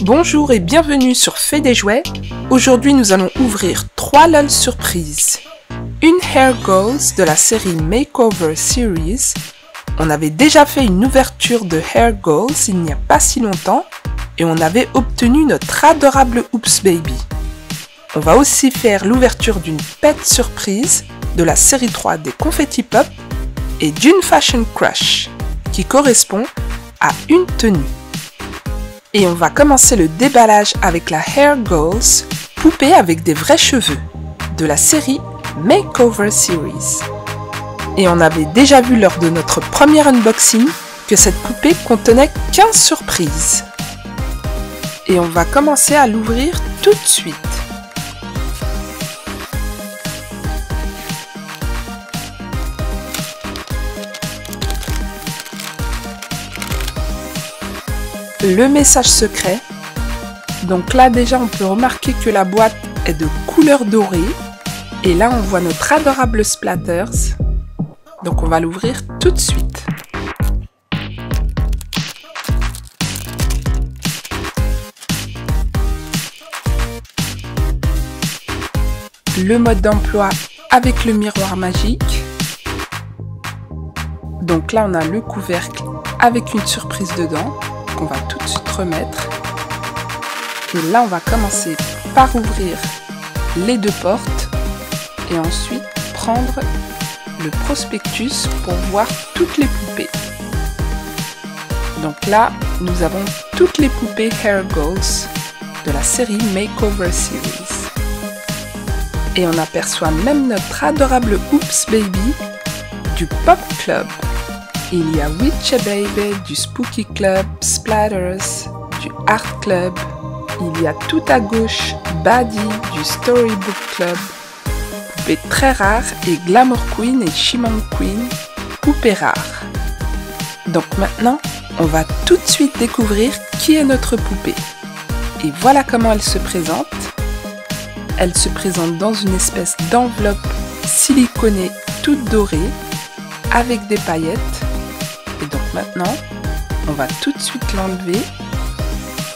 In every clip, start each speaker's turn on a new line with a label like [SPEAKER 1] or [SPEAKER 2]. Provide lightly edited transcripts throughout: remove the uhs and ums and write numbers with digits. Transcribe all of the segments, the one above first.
[SPEAKER 1] Bonjour et bienvenue sur Fait des jouets. Aujourd'hui nous allons ouvrir 3 LOL surprises. Une Hair Goals de la série Makeover Series. On avait déjà fait une ouverture de Hair Goals il n'y a pas si longtemps et on avait obtenu notre adorable Oops Baby. On va aussi faire l'ouverture d'une pet surprise de la série 3 des Confetti Pop et d'une Fashion Crush qui correspond à une tenue. Et on va commencer le déballage avec la Hair Goals poupée avec des vrais cheveux de la série Makeover Series. Et on avait déjà vu lors de notre premier unboxing que cette poupée contenait 15 surprises. Et on va commencer à l'ouvrir tout de suite. Le message secret. Donc là déjà on peut remarquer que la boîte est de couleur dorée. Et là on voit notre adorable Splatters. Donc on va l'ouvrir tout de suite. Le mode d'emploi avec le miroir magique. Donc là on a le couvercle avec une surprise dedans qu'on va tout de suite remettre. Et là on va commencer par ouvrir les 2 portes et ensuite prendre le prospectus pour voir toutes les poupées. Donc là nous avons toutes les poupées Hair Goals de la série Makeover Series. Et on aperçoit même notre adorable Oops Baby du Pop Club. Il y a Witchy Baby, du Spooky Club, Splatters, du Art Club. Il y a tout à gauche Baddie du Storybook Club. Poupée très rare et Glamour Queen et Shimon Queen, poupée rare. Donc maintenant, on va tout de suite découvrir qui est notre poupée. Et voilà comment elle se présente. Elle se présente dans une espèce d'enveloppe siliconée toute dorée avec des paillettes. Et donc maintenant, on va tout de suite l'enlever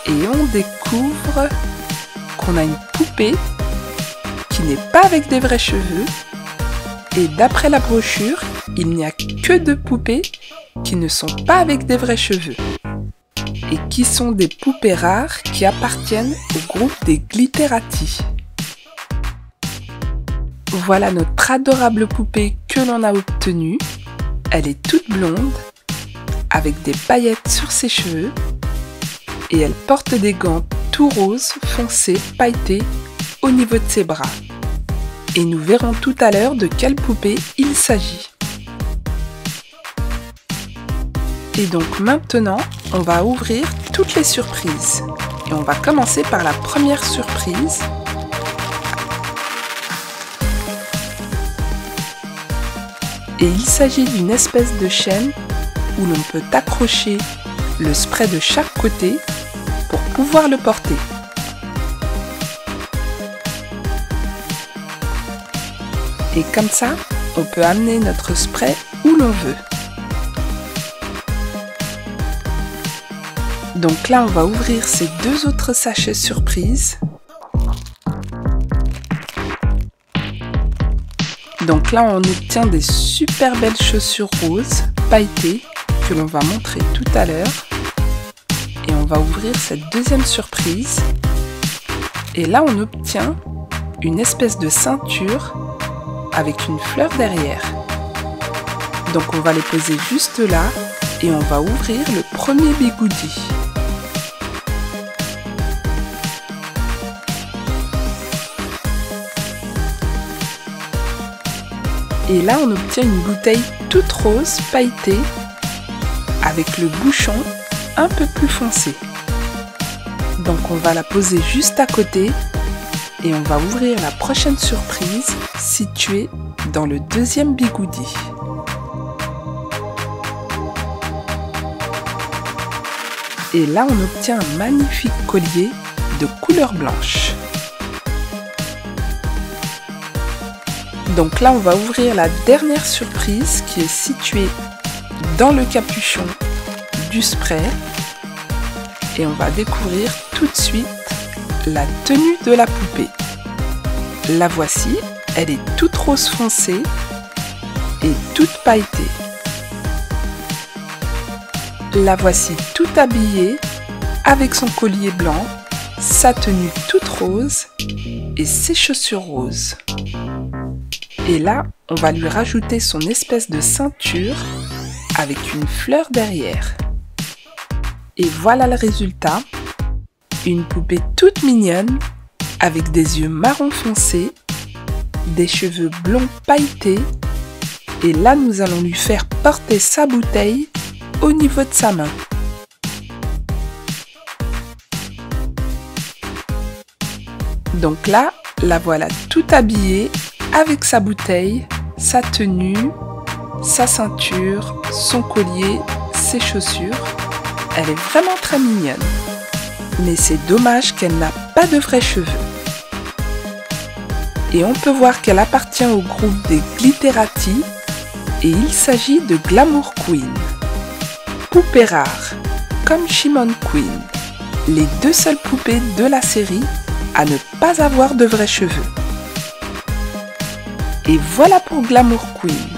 [SPEAKER 1] et on découvre qu'on a une poupée qui n'est pas avec des vrais cheveux. Et d'après la brochure, il n'y a que 2 poupées qui ne sont pas avec des vrais cheveux et qui sont des poupées rares qui appartiennent au groupe des Glitterati. Voilà notre adorable poupée que l'on a obtenue. Elle est toute blonde, avec des paillettes sur ses cheveux, et elle porte des gants tout roses, foncés, pailletés au niveau de ses bras. Et nous verrons tout à l'heure de quelle poupée il s'agit. Et donc maintenant, on va ouvrir toutes les surprises. Et on va commencer par la première surprise. Et il s'agit d'une espèce de chaîne où l'on peut accrocher le spray de chaque côté pour pouvoir le porter. Et comme ça, on peut amener notre spray où l'on veut. Donc là, on va ouvrir ces 2 autres sachets surprises. Donc là, on obtient des super belles chaussures roses, pailletées, que l'on va montrer tout à l'heure. Et on va ouvrir cette 2e surprise. Et là, on obtient une espèce de ceinture avec une fleur derrière. Donc on va les poser juste là et on va ouvrir le premier bigoudi. Et là, on obtient une bouteille toute rose, pailletée, avec le bouchon un peu plus foncé. Donc on va la poser juste à côté et on va ouvrir la prochaine surprise située dans le 2e bigoudi. Et là, on obtient un magnifique collier de couleur blanche. Donc là, on va ouvrir la dernière surprise qui est située dans le capuchon du spray et on va découvrir tout de suite la tenue de la poupée. La voici, elle est toute rose foncé et toute pailletée. La voici tout habillée avec son collier blanc, sa tenue toute rose et ses chaussures roses. Et là, on va lui rajouter son espèce de ceinture avec une fleur derrière. Et voilà le résultat, une poupée toute mignonne avec des yeux marron foncé, des cheveux blonds pailletés et là nous allons lui faire porter sa bouteille au niveau de sa main. Donc là, la voilà tout habillée avec sa bouteille, sa tenue, sa ceinture, son collier, ses chaussures. Elle est vraiment très mignonne. Mais c'est dommage qu'elle n'a pas de vrais cheveux. Et on peut voir qu'elle appartient au groupe des Glitterati et il s'agit de Glamour Queen. Poupée rare, comme Shimon Queen, les deux seules poupées de la série à ne pas avoir de vrais cheveux. Et voilà pour Glamour Queen.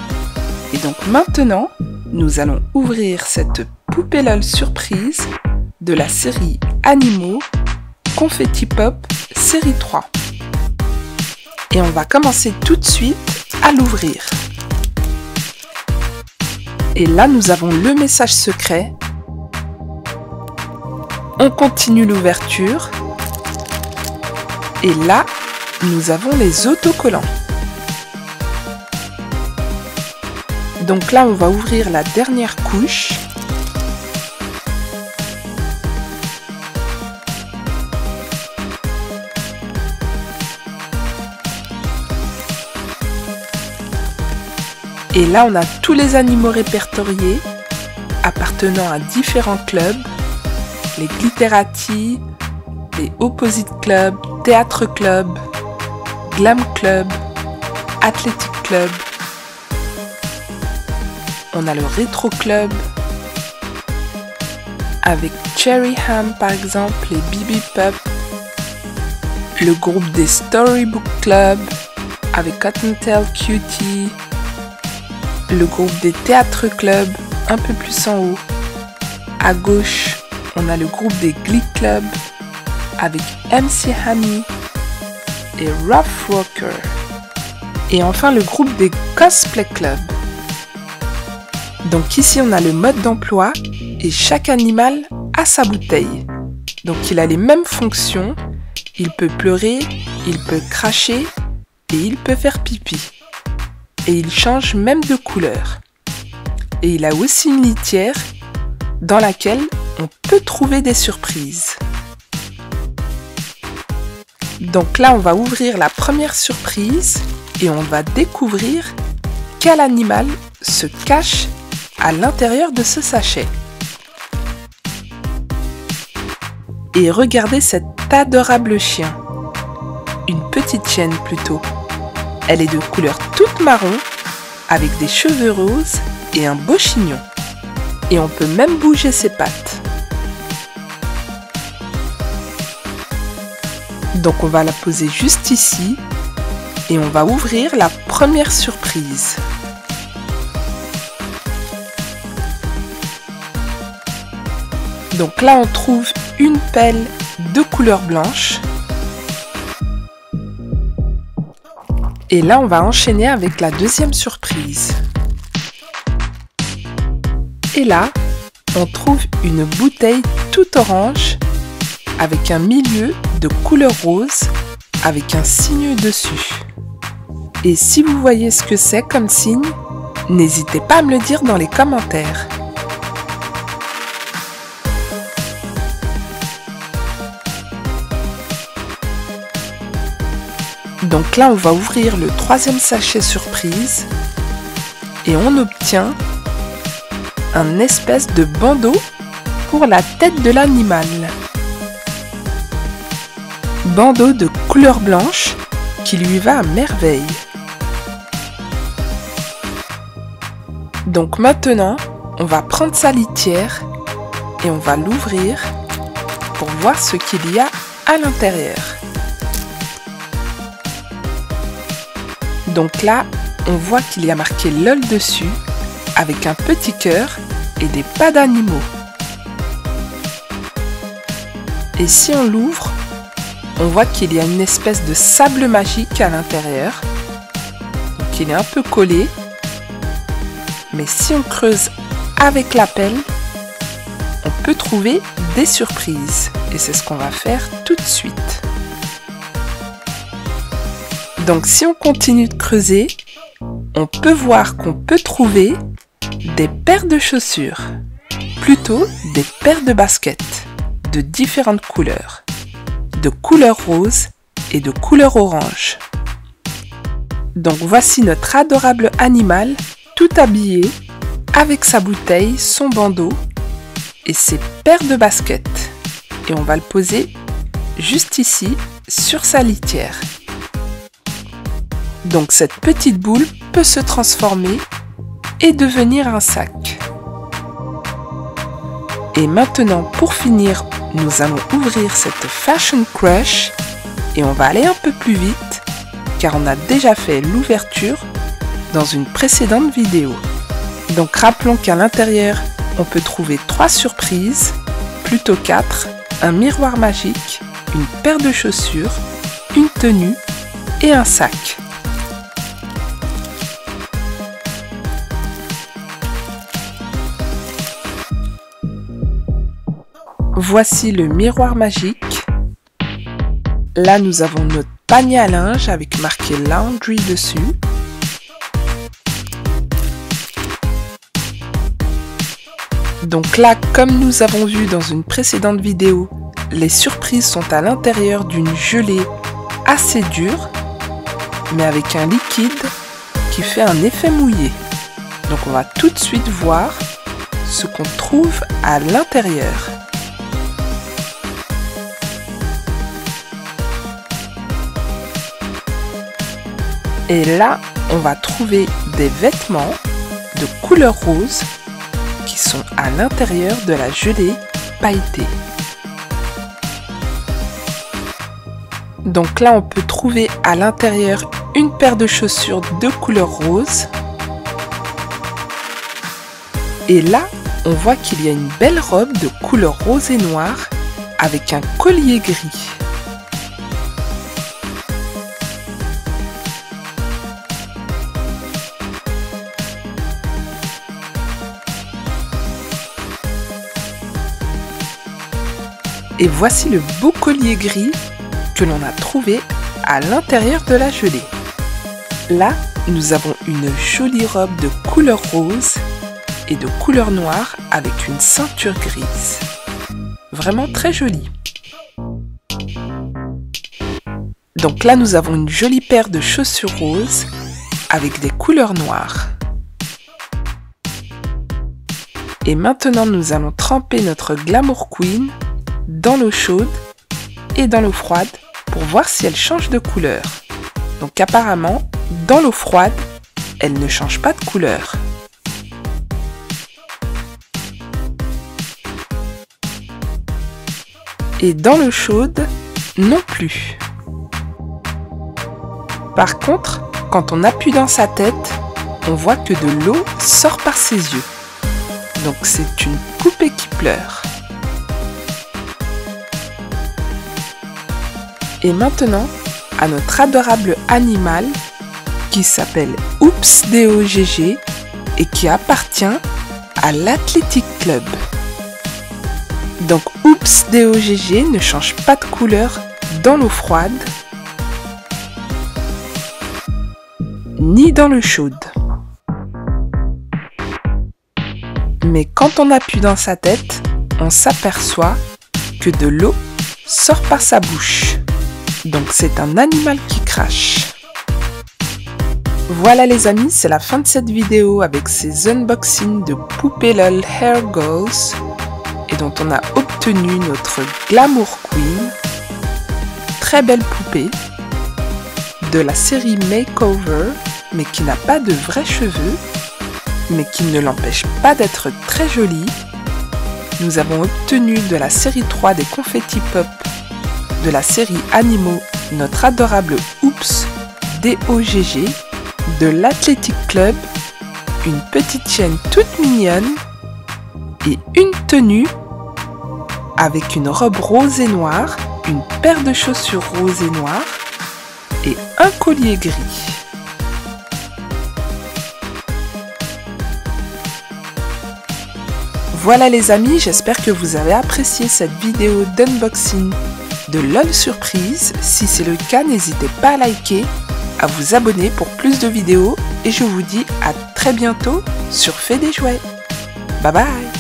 [SPEAKER 1] Et donc maintenant, nous allons ouvrir cette poupée LOL surprise de la série Animaux Confetti Pop série 3. Et on va commencer tout de suite à l'ouvrir. Et là, nous avons le message secret. On continue l'ouverture. Et là, nous avons les autocollants. Donc là, on va ouvrir la dernière couche. Et là, on a tous les animaux répertoriés appartenant à différents clubs, les Glitterati, les Opposite Club, Théâtre Club, Glam Club, Athletic Club. On a le Retro Club, avec Cherry Ham par exemple, les Bibi Pup, le groupe des Storybook Club, avec Cottontail Cutie, le groupe des Théâtre Club, un peu plus en haut. À gauche, on a le groupe des Glee Club, avec MC Hammy et Rough Rocker. Et enfin le groupe des Cosplay Club. Donc ici on a le mode d'emploi et chaque animal a sa bouteille. Donc il a les mêmes fonctions, il peut pleurer, il peut cracher et il peut faire pipi. Et il change même de couleur. Et il a aussi une litière dans laquelle on peut trouver des surprises. Donc là on va ouvrir la première surprise et on va découvrir quel animal se cache à l'intérieur de ce sachet. Et regardez cet adorable chien. Une petite chienne plutôt. Elle est de couleur toute marron, avec des cheveux roses et un beau chignon. Et on peut même bouger ses pattes. Donc on va la poser juste ici et on va ouvrir la première surprise. Donc là on trouve une pelle de couleur blanche. Et là on va enchaîner avec la deuxième surprise. Et là on trouve une bouteille toute orange avec un milieu de couleur rose avec un signe dessus. Et si vous voyez ce que c'est comme signe, n'hésitez pas à me le dire dans les commentaires. Donc là, on va ouvrir le troisième sachet surprise et on obtient un espèce de bandeau pour la tête de l'animal. Bandeau de couleur blanche qui lui va à merveille. Donc maintenant, on va prendre sa litière et on va l'ouvrir pour voir ce qu'il y a à l'intérieur. Donc là, on voit qu'il y a marqué LOL dessus avec un petit cœur et des pas d'animaux. Et si on l'ouvre, on voit qu'il y a une espèce de sable magique à l'intérieur. Donc il est un peu collé. Mais si on creuse avec la pelle, on peut trouver des surprises. Et c'est ce qu'on va faire tout de suite. Donc si on continue de creuser, on peut voir qu'on peut trouver des paires de chaussures. Plutôt des paires de baskets de différentes couleurs. De couleur rose et de couleur orange. Donc voici notre adorable animal tout habillé avec sa bouteille, son bandeau et ses paires de baskets. Et on va le poser juste ici sur sa litière. Donc cette petite boule peut se transformer et devenir un sac. Et maintenant pour finir, nous allons ouvrir cette Fashion Crush et on va aller un peu plus vite car on a déjà fait l'ouverture dans une précédente vidéo. Donc rappelons qu'à l'intérieur, on peut trouver 3 surprises, plutôt 4, un miroir magique, une paire de chaussures, une tenue et un sac. Voici le miroir magique. Là, nous avons notre panier à linge avec marqué Laundry dessus. Donc là, comme nous avons vu dans une précédente vidéo, les surprises sont à l'intérieur d'une gelée assez dure, mais avec un liquide qui fait un effet mouillé. Donc on va tout de suite voir ce qu'on trouve à l'intérieur. Et là, on va trouver des vêtements de couleur rose qui sont à l'intérieur de la gelée pailletée. Donc là, on peut trouver à l'intérieur une paire de chaussures de couleur rose. Et là, on voit qu'il y a une belle robe de couleur rose et noire avec un collier gris. Et voici le beau collier gris que l'on a trouvé à l'intérieur de la gelée. Là, nous avons une jolie robe de couleur rose et de couleur noire avec une ceinture grise. Vraiment très jolie. Donc là, nous avons une jolie paire de chaussures roses avec des couleurs noires. Et maintenant, nous allons tremper notre Glamour Queen dans l'eau chaude et dans l'eau froide pour voir si elle change de couleur. Donc apparemment, dans l'eau froide, elle ne change pas de couleur. Et dans l'eau chaude, non plus. Par contre, quand on appuie dans sa tête, on voit que de l'eau sort par ses yeux. Donc c'est une poupée qui pleure. Et maintenant, à notre adorable animal qui s'appelle Oops DOGG et qui appartient à l'Athletic Club. Donc Oops DOGG ne change pas de couleur dans l'eau froide ni dans l'eau chaude. Mais quand on appuie dans sa tête, on s'aperçoit que de l'eau sort par sa bouche. Donc c'est un animal qui crache. Voilà les amis, c'est la fin de cette vidéo avec ces unboxings de poupées LOL Hair Goals et dont on a obtenu notre Glamour Queen. Très belle poupée de la série Makeover mais qui n'a pas de vrais cheveux mais qui ne l'empêche pas d'être très joli. Nous avons obtenu de la série 3 des confettis pop de la série Animaux notre adorable Oops DOGG, de l'Athletic Club, une petite chaîne toute mignonne et une tenue avec une robe rose et noire, une paire de chaussures rose et noires et un collier gris. Voilà les amis, j'espère que vous avez apprécié cette vidéo d'unboxing de LOL Surprise. Si c'est le cas, n'hésitez pas à liker, à vous abonner pour plus de vidéos et je vous dis à très bientôt sur Fait des Jouets. Bye bye.